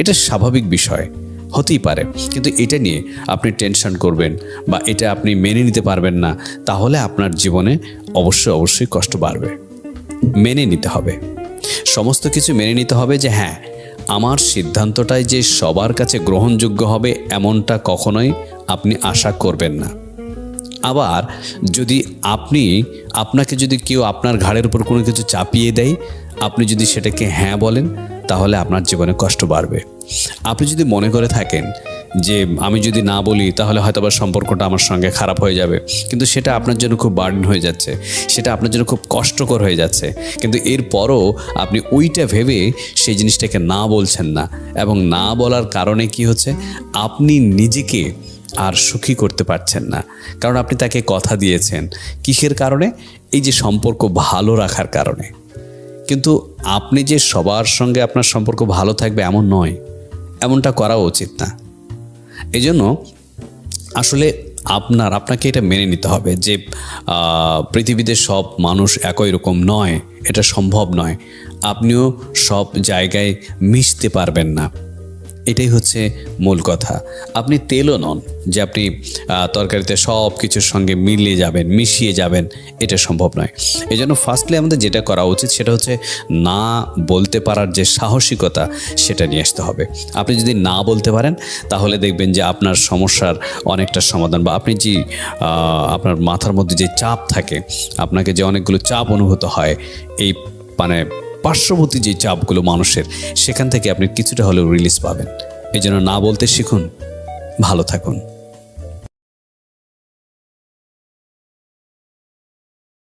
এটা স্বাভাবিক বিষয়, হতেই পারে। কিন্তু এটা নিয়ে আপনি টেনশন করবেন বা এটা আপনি মেনে নিতে পারবেন না, তাহলে আপনার জীবনে অবশ্যই কষ্ট বাড়বে। মেনে নিতে হবে, সমস্ত কিছু মেনে নিতে হবে যে হ্যাঁ, আমার সিদ্ধান্তটাই যে সবার কাছে গ্রহণযোগ্য হবে এমনটা কখনোই আপনি আশা করবেন না। আবার যদি আপনাকে যদি কেউ আপনার ঘাড়ের উপর কোনো কিছু চাপিয়ে দেয়, আপনি যদি সেটাকে হ্যাঁ বলেন, তাহলে আপনার জীবনে কষ্ট বাড়বে। আপনি যদি মনে করে থাকেন যে আমি যদি না বলি তাহলে হয়তো আবার সম্পর্কটা আমার সঙ্গে খারাপ হয়ে যাবে, কিন্তু সেটা আপনার জন্য খুব বার্ডেন হয়ে যাচ্ছে, সেটা আপনার জন্য খুব কষ্টকর হয়ে যাচ্ছে, কিন্তু এরপরও আপনি ওইটা ভেবে সেই জিনিসটাকে না বলছেন না, এবং না বলার কারণে কি হচ্ছে, আপনি নিজেকে আর সুখী করতে পারছেন না। কারণ আপনি তাকে কথা দিয়েছেন কিসের কারণে? এই যে সম্পর্ক ভালো রাখার কারণে। কিন্তু আপনি যে সবার সঙ্গে আপনার সম্পর্ক ভালো থাকবে এমন নয়, এমনটা করা উচিত না। এই জন্য আসলে আপনাকে এটা মেনে নিতে হবে যে পৃথিবীতে সব মানুষ একই রকম নয়, এটা সম্ভব নয়। আপনিও সব জায়গায় মিশতে পারবেন না, এটাই হচ্ছে মূল কথা। আপনি তেলও নন যে আপনি তরকারিতে সব কিছুর সঙ্গে মিশিয়ে যাবেন, এটা সম্ভব নয়। এই জন্য ফার্স্টলি আমাদের যেটা করা উচিত সেটা হচ্ছে না বলতে পারার যে সাহসিকতা, সেটা নিয়ে আসতে হবে। আপনি যদি না বলতে পারেন, তাহলে দেখবেন যে আপনার সমস্যার অনেকটা সমাধান, বা আপনি যে আপনার মাথার মধ্যে যে চাপ থাকে, আপনাকে যে অনেকগুলো চাপ অনুভূত হয়, এই পার্শ্ববর্তী যে চাপগুলো মানুষের, সেখান থেকে আপনি কিছুটা হলেও রিলিজ পাবেন। এই জন্য না বলতে শিখুন। ভালো থাকুন।